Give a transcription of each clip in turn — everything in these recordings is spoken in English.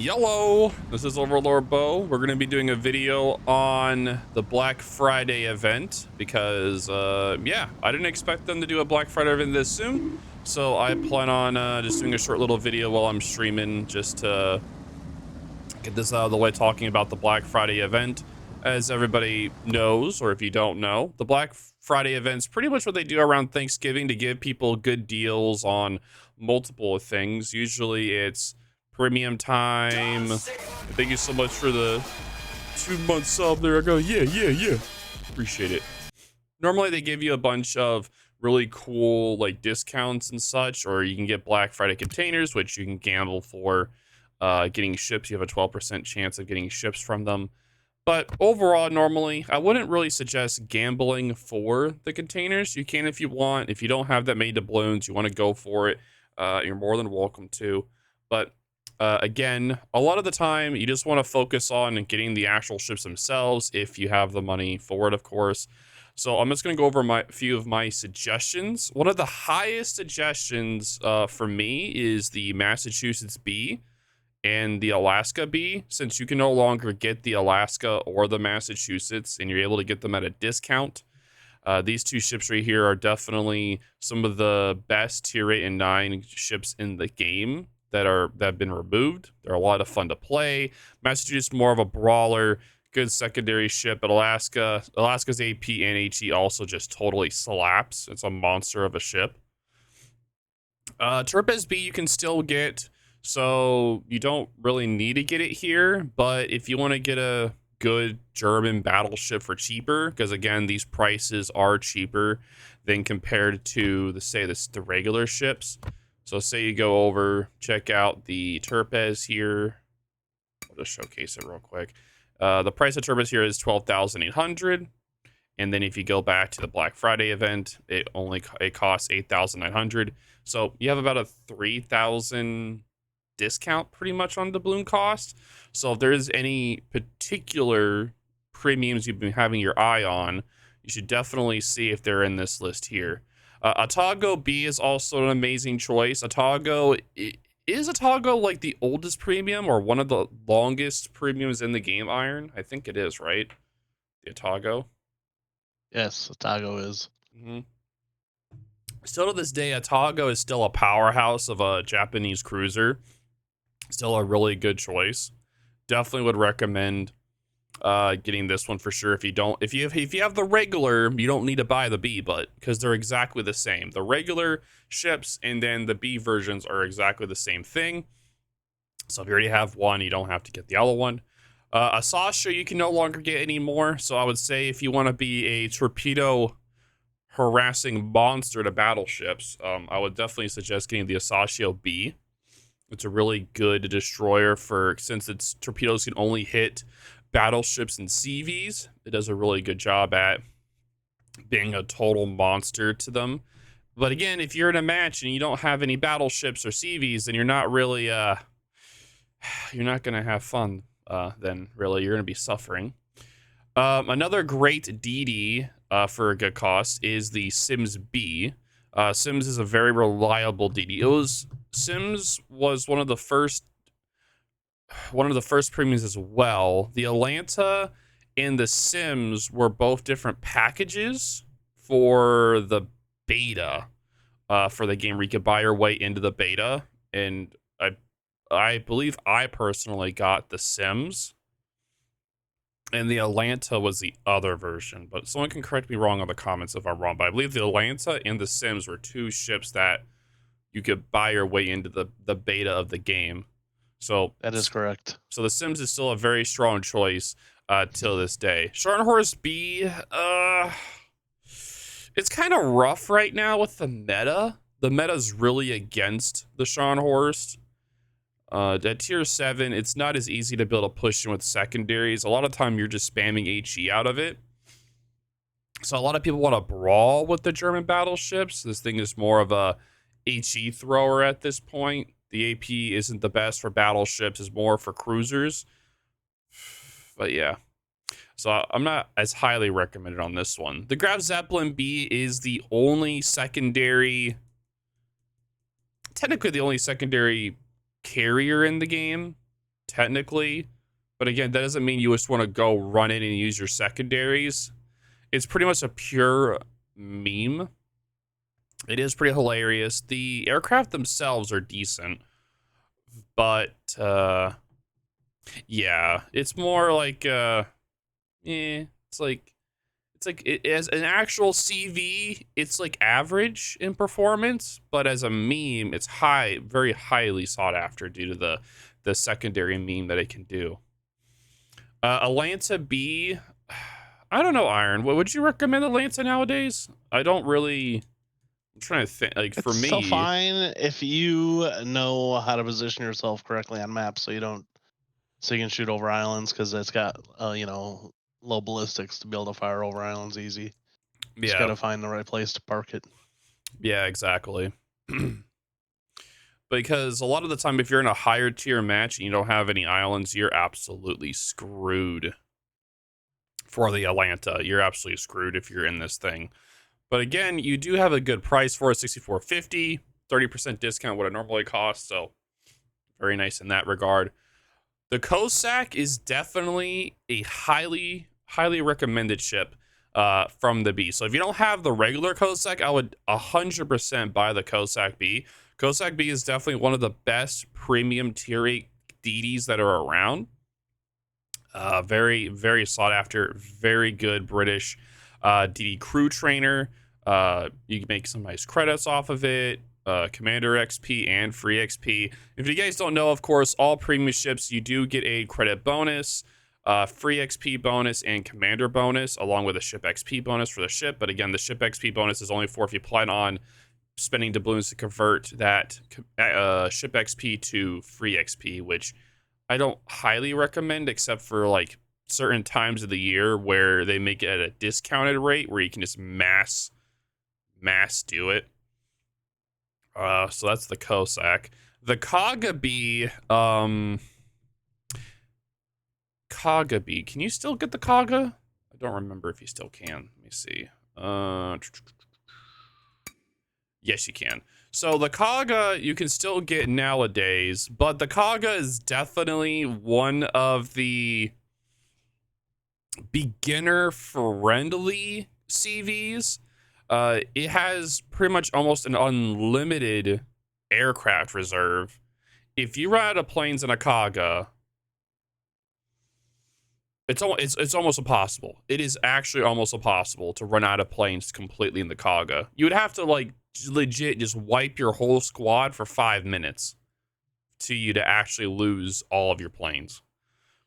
Yellow, this is OverlordBou. We're going to be doing a video on the Black Friday event because, yeah, I didn't expect them to do a Black Friday event this soon. So I plan on just doing a short little video while I'm streaming just to get this out of the way, talking about the Black Friday event. As everybody knows, or if you don't know, the Black Friday event's pretty much what they do around Thanksgiving to give people good deals on multiple things. Usually it's premium time. Thank you so much for the 2-month sub there. I go, yeah. Appreciate it. Normally they give you a bunch of really cool like discounts and such, or you can get Black Friday containers, which you can gamble for getting ships. You have a 12% chance of getting ships from them. But overall, normally, I wouldn't really suggest gambling for the containers. You can if you want. If you don't have that many doubloons, you want to go for it, you're more than welcome to. But again, a lot of the time, you just want to focus on getting the actual ships themselves if you have the money for it, of course. So I'm just going to go over a few of my suggestions. One of the highest suggestions for me is the Massachusetts B and the Alaska B, since you can no longer get the Alaska or the Massachusetts and you're able to get them at a discount. These two ships right here are definitely some of the best tier 8 and 9 ships in the game that have been removed. They're a lot of fun to play. Massachusetts more of a brawler, good secondary ship, but Alaska's AP and HE also just totally slaps. It's a monster of a ship. Turpez B you can still get, so you don't really need to get it here, but if you want to get a good German battleship for cheaper, because again, these prices are cheaper than compared to the regular ships. So say you go over, check out the Turpez here. I'll just showcase it real quick. The price of Turpez here is 12,800. And then if you go back to the Black Friday event, it costs 8,900. So you have about a 3,000 discount pretty much on doubloon cost. So if there's any particular premiums you've been having your eye on, you should definitely see if they're in this list here. Atago B is also an amazing choice. Is Atago like the oldest premium or one of the longest premiums in the game, Iron? I think it is, right? The Atago. Yes, Atago is. Still to this day, Atago is still a powerhouse of a Japanese cruiser. Still a really good choice. Definitely would recommend getting this one for sure. If you have the regular, you don't need to buy the B, but because they're exactly the same. The regular ships and then the B versions are exactly the same thing. So if you already have one, you don't have to get the other one. A Sasha you can no longer get anymore. So I would say if you want to be a torpedo harassing monster to battleships, I would definitely suggest getting the Asashio B. It's a really good destroyer since its torpedoes can only hit battleships and CVs. It does a really good job at being a total monster to them. But again, if you're in a match and you don't have any battleships or CVs, then you're not really you're not gonna have fun. Then really you're gonna be suffering. Another great DD for a good cost is the Sims B. Sims is a very reliable DD. Sims was one of the first premiums as well. The Atlanta and the Sims were both different packages for the beta for the game where you could buy your way into the beta, and I believe I personally got the Sims and the Atlanta was the other version, but someone can correct me wrong on the comments if I'm wrong, but I believe the Atlanta and the Sims were two ships that you could buy your way into the beta of the game. So that is correct. So the Sims is still a very strong choice till this day. Scharnhorst B, it's kind of rough right now with the meta. The meta's really against the Scharnhorst. At tier 7, it's not as easy to build a push in with secondaries. A lot of time you're just spamming HE out of it. So a lot of people want to brawl with the German battleships. This thing is more of a HE thrower at this point. The AP isn't the best for battleships, it's more for cruisers. But yeah. So I'm not as highly recommended on this one. The Graf Zeppelin B is the only secondary, technically the only secondary carrier in the game. technically. But again, that doesn't mean you just want to go run in and use your secondaries. It's pretty much a pure meme. It is pretty hilarious. The aircraft themselves are decent, but yeah, it's more like it's like it, as an actual CV, it's like average in performance, but as a meme, it's very highly sought after due to the secondary meme that it can do. Atlanta B, I don't know, Iron. What would you recommend Atlanta nowadays? I don't really. I'm trying to think. Like for It's still me, fine if you know how to position yourself correctly on maps, so you can shoot over islands, because it's got low ballistics to be able to fire over islands easy. Just yeah, gotta find the right place to park it. yeah, exactly. Because a lot of the time, if you're in a higher tier match and you don't have any islands, you're absolutely screwed. For the Atlanta, you're absolutely screwed if you're in this thing. But again, you do have a good price for it, $64.50, 30% discount what it normally costs, so very nice in that regard. The Cossack is definitely a highly recommended ship from the B. So if you don't have the regular Cossack, I would 100% buy the Cossack B. Cossack B is definitely one of the best premium tier 8 DDs that are around. Very sought after, very good British DD crew trainer. You can make some nice credits off of it. Commander XP and free XP. If you guys don't know, of course, all premium ships, you do get a credit bonus, free XP bonus, and commander bonus, along with a ship XP bonus for the ship. But again, the ship XP bonus is only for if you plan on spending doubloons to convert that ship XP to free XP, which I don't highly recommend, except for like certain times of the year where they make it at a discounted rate where you can just mass do it. So that's the Cossack. The Kagabi, Kagabi. Can you still get the Kaga? I don't remember if you still can. Let me see. Yes, you can. So the Kaga you can still get nowadays, but the Kaga is definitely one of the beginner friendly CVs. It has pretty much almost an unlimited aircraft reserve. If you run out of planes in a Kaga, it's almost impossible. It is actually almost impossible to run out of planes completely in the Kaga. You would have to like legit just wipe your whole squad for 5 minutes to you to actually lose all of your planes.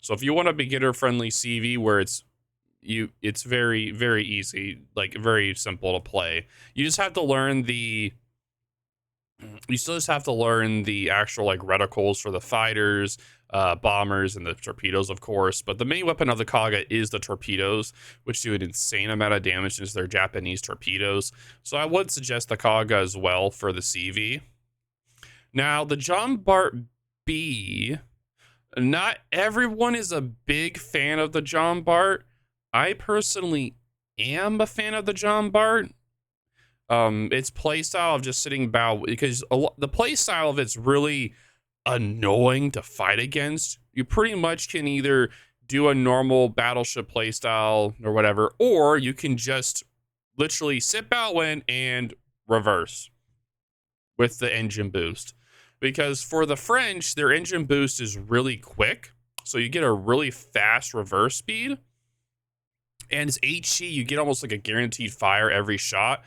So if you want a beginner friendly CV where it's very easy, like very simple to play. You just have to learn you still just have to learn the actual like reticles for the fighters, bombers, and the torpedoes, of course. But the main weapon of the Kaga is the torpedoes, which do an insane amount of damage into their Japanese torpedoes. So I would suggest the Kaga as well for the CV. Now, the John Bart B, not everyone is a big fan of the John Bart. I personally am a fan of the John Bart. Its playstyle of just sitting bow, because the playstyle of it's really annoying to fight against. You pretty much can either do a normal battleship playstyle or whatever, or you can just literally sit bow in and reverse with the engine boost. Because for the French, their engine boost is really quick, so you get a really fast reverse speed. And as HE, you get almost like a guaranteed fire every shot,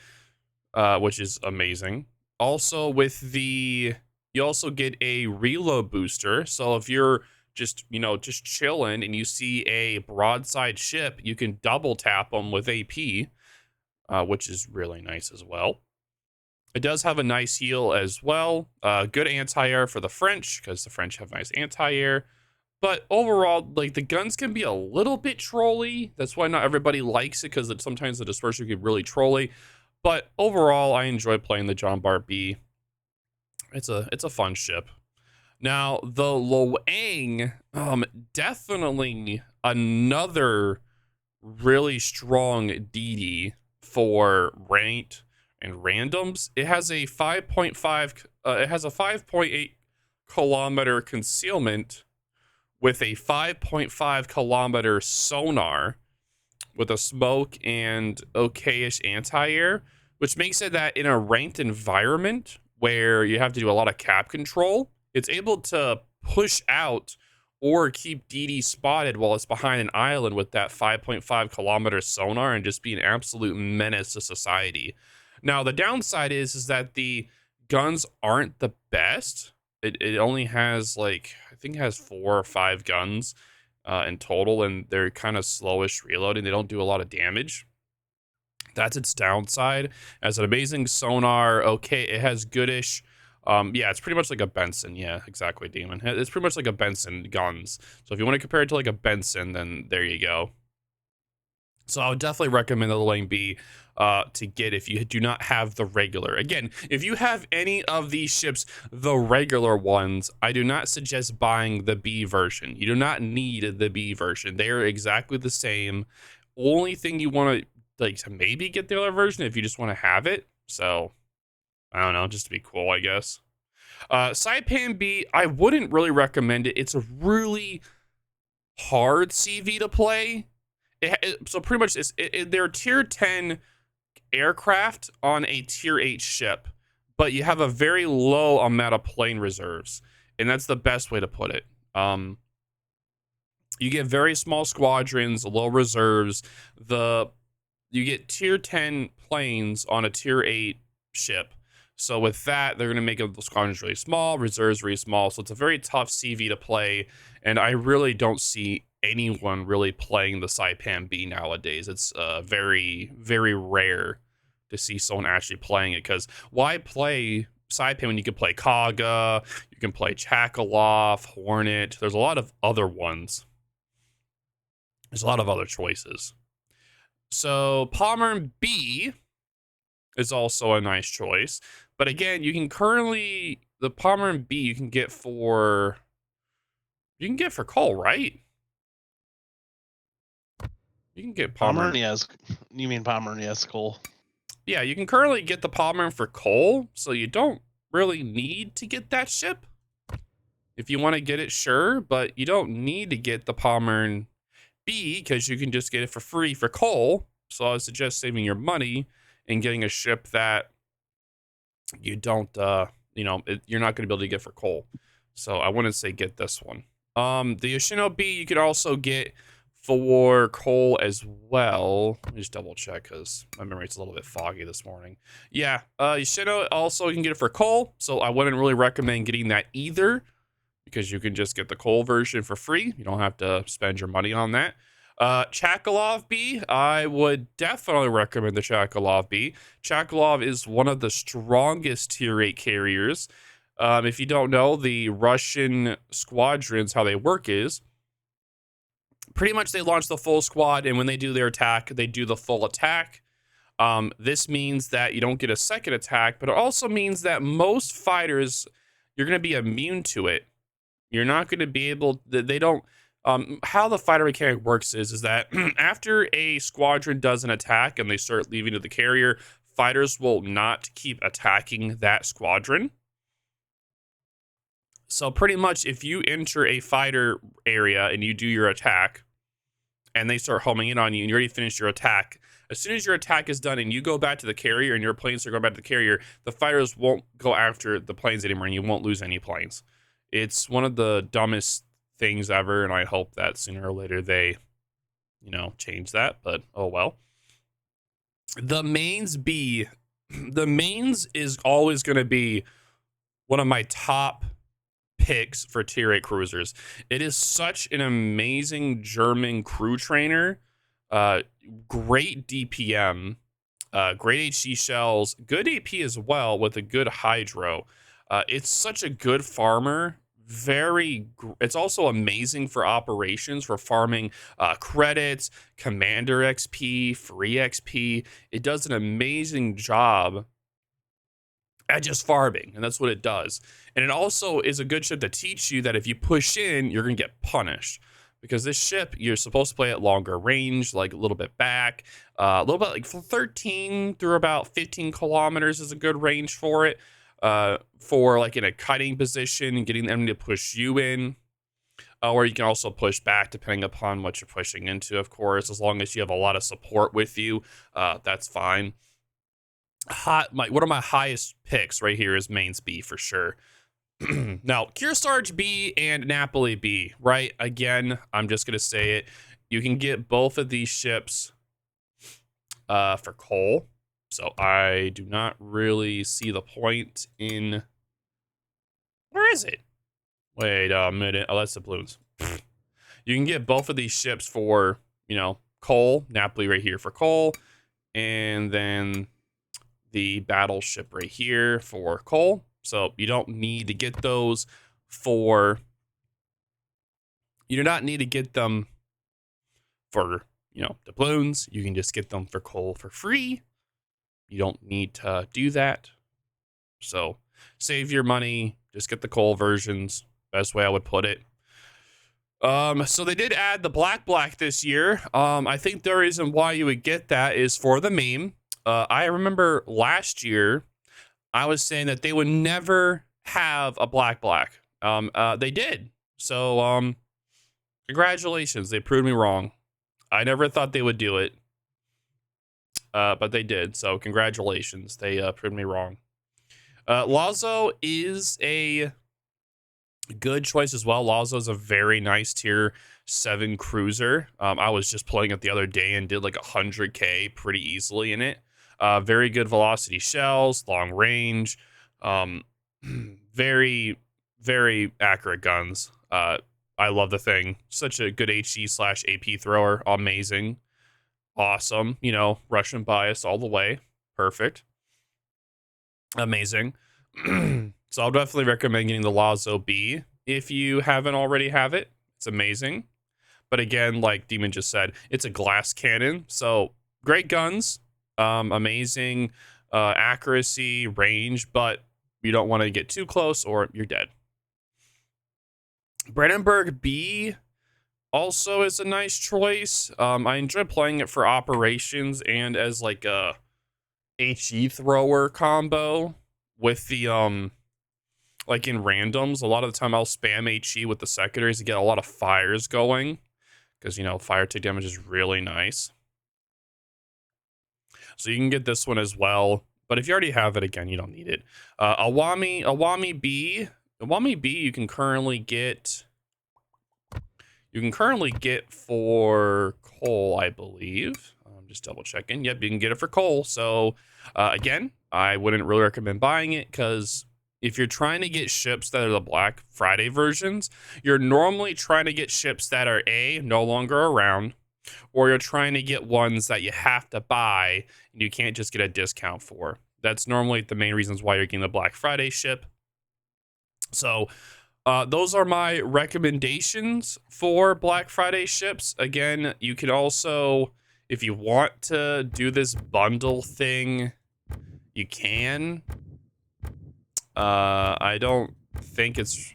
which is amazing. Also, you also get a reload booster. So if you're just chilling and you see a broadside ship, you can double tap them with AP, which is really nice as well. It does have a nice heal as well. Good anti-air for the French, because the French have nice anti-air. But overall, like, the guns can be a little bit trolly. That's why not everybody likes it, because sometimes the dispersion can be really trolly. But overall, I enjoy playing the John Bart B. It's a fun ship. Now, the Loang, definitely another really strong DD for ranked and randoms. It has a 5.8 kilometer concealment with a 5.5 kilometer sonar with a smoke and okayish anti-air, which makes it that in a ranked environment where you have to do a lot of cap control, it's able to push out or keep DD spotted while it's behind an island with that 5.5 kilometer sonar and just be an absolute menace to society. Now, the downside is that the guns aren't the best. It only has like, I think it has 4 or 5 guns in total, and they're kind of slowish reloading. They don't do a lot of damage. That's its downside. As an amazing sonar, okay, it has goodish. Yeah, it's pretty much like a Benson. Yeah, exactly, Demon. It's pretty much like a Benson guns. So if you want to compare it to like a Benson, then there you go. So I would definitely recommend the Lane B to get if you do not have the regular. Again, if you have any of these ships, the regular ones, I do not suggest buying the B version. You do not need the B version. They are exactly the same. Only thing you want to maybe get the other version if you just want to have it. So I don't know, just to be cool, I guess. Saipan B, I wouldn't really recommend it. It's a really hard CV to play. So pretty much they're tier 10 aircraft on a tier 8 ship, but you have a very low amount of plane reserves, and that's the best way to put it. You get very small squadrons, low reserves. You get tier 10 planes on a tier 8 ship. So with that, they're going to make the squadrons really small, reserves really small. So it's a very tough CV to play, and I really don't see anyone really playing the Saipan B nowadays. It's very, very rare to see someone actually playing it, because why play Saipan when you can play Kaga, you can play Chakalov, Hornet. There's a lot of other ones. There's a lot of other choices. So Palmer B is also a nice choice. But again, you can currently, the Palmer B you can get for coal, right? You can get Palmer. Yes. You mean Palmer? Yes, coal. Yeah, you can currently get the Palmer for coal, so you don't really need to get that ship. If you want to get it, sure, but you don't need to get the Palmer B because you can just get it for free for coal. So I would suggest saving your money and getting a ship that you don't, you're not going to be able to get for coal. So I wouldn't say get this one. The Yoshino B you could also get for coal as well. Let me just double check because my memory's a little bit foggy this morning. Yeah, Yoshino also you can get it for coal. So I wouldn't really recommend getting that either, because you can just get the coal version for free. You don't have to spend your money on that. Chakalov B, I would definitely recommend the Chakalov B. Chakalov is one of the strongest tier 8 carriers. If you don't know, the Russian squadrons, how they work is, pretty much they launch the full squad, and when they do their attack, they do the full attack. This means that you don't get a second attack, but it also means that most fighters, you're going to be immune to it. You're not going to be able, they don't, how the fighter mechanic works is that after a squadron does an attack and they start leaving to the carrier, fighters will not keep attacking that squadron. So pretty much if you enter a fighter area and you do your attack and they start homing in on you and you already finished your attack, as soon as your attack is done and you go back to the carrier and your planes are going back to the carrier, the fighters won't go after the planes anymore and you won't lose any planes. It's one of the dumbest things ever, and I hope that sooner or later they, change that, but oh well. The mains B, the mains is always going to be one of my top picks for tier 8 cruisers. It is such an amazing German crew trainer, great DPM, great HC shells, good AP as well with a good hydro. It's such a good farmer. It's also amazing for operations, for farming credits, commander XP, free XP. It does an amazing job at just farming, and that's what it does. And it also is a good ship to teach you that if you push in, you're going to get punished. Because this ship, you're supposed to play at longer range, like a little bit back. A little bit like 13 through about 15 kilometers is a good range for it. For like in a cutting position and getting them to push you in. or you can also push back depending upon what you're pushing into, of course. As long as you have a lot of support with you, that's fine. One of my highest picks right here is Mains B for sure. Now, Kearsarge B and Napoli B, right? Again, I'm just going to say it. You can get both of these ships for coal. So I do not really see the point in... Where is it? Wait a minute. Oh, that's the balloons. You can get both of these ships for, coal. Napoli right here for coal. And then the battleship right here for coal. So you don't need to get those for... You do not need to get them for, doubloons. You can just get them for coal for free. You don't need to do that. So save your money. Just get the coal versions. Best way I would put it. So they did add the black this year. I think the reason why you would get that is for the meme. I remember last year I was saying that they would never have a black. They did. So congratulations. They proved me wrong. I never thought they would do it. But they did. So congratulations. They proved me wrong. Lazo is a good choice as well. Lazo is a very nice tier 7 cruiser. I was just playing it the other day and did like 100k pretty easily in it. Very good velocity shells, long range, very, very accurate guns. I love the thing. Such a good HE/AP thrower. Amazing. Awesome. Russian bias all the way. Perfect. Amazing. So I'll definitely recommend getting the Lazo B if you haven't already have it. It's amazing. But again, like Demon just said, it's a glass cannon. So great guns, amazing accuracy, range, but you don't want to get too close or you're dead. Brandenburg B also is a nice choice. I enjoy playing it for operations and as like a HE thrower combo with the like in randoms. A lot of the time I'll spam HE with the secondaries to get a lot of fires going because fire take damage is really nice. So you can get this one as well, but if you already have it, again, you don't need it. Awami B you can currently get for coal, I believe. I'm just double checking. Yep, you can get it for coal. So again, I wouldn't really recommend buying it because if you're trying to get ships that are the Black Friday versions, you're normally trying to get ships that are no longer around, or you're trying to get ones that you have to buy and you can't just get a discount for. That's normally the main reasons why you're getting the Black Friday ship. So those are my recommendations for Black Friday ships. Again, you can also, if you want to do this bundle thing, you can. I don't think it's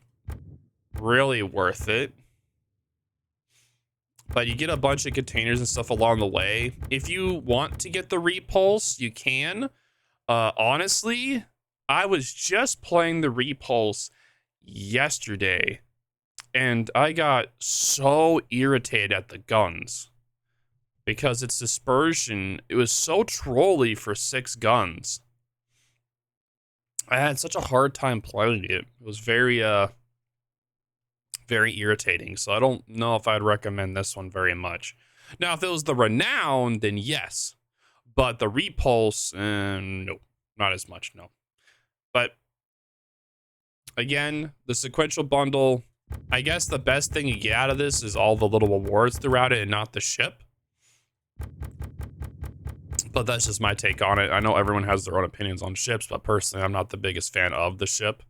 really worth it. But you get a bunch of containers and stuff along the way. If you want to get the repulse, you can. Honestly, I was just playing the repulse yesterday, and I got so irritated at the guns because its dispersion, it was so trolly for 6 guns. I had such a hard time playing it. It was very very irritating. So I don't know if I'd recommend this one very much. Now, if it was the Renown, then yes. But the Repulse, no, not as much, no. But again, the sequential bundle, I guess the best thing you get out of this is all the little awards throughout it and not the ship. But that's just my take on it. I know everyone has their own opinions on ships, but personally, I'm not the biggest fan of the ship.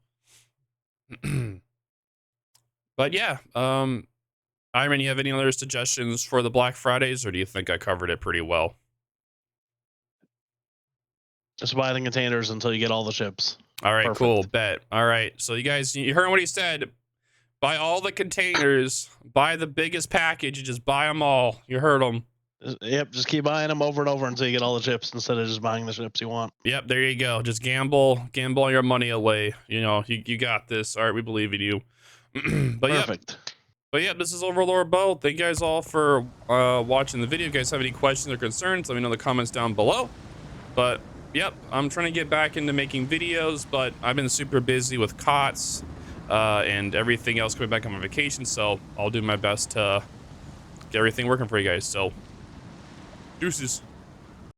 But yeah, Iron, you have any other suggestions for the Black Fridays, or do you think I covered it pretty well? Just buy the containers until you get all the ships. All right, Perfect. cool, bet. All right, so you guys, you heard what he said. Buy all the containers, buy the biggest package, and just buy them all. You heard him. Yep, just keep buying them over and over until you get all the ships instead of just buying the ships you want. Yep, there you go. Just gamble your money away. You got this. All right, we believe in you. But Perfect. Yep. But yeah, this is OverlordBou. Thank you guys all for watching the video. If you guys have any questions or concerns, let me know in the comments down below. But yep, I'm trying to get back into making videos, but I've been super busy with COTS and everything else coming back on my vacation. So I'll do my best to get everything working for you guys. So deuces.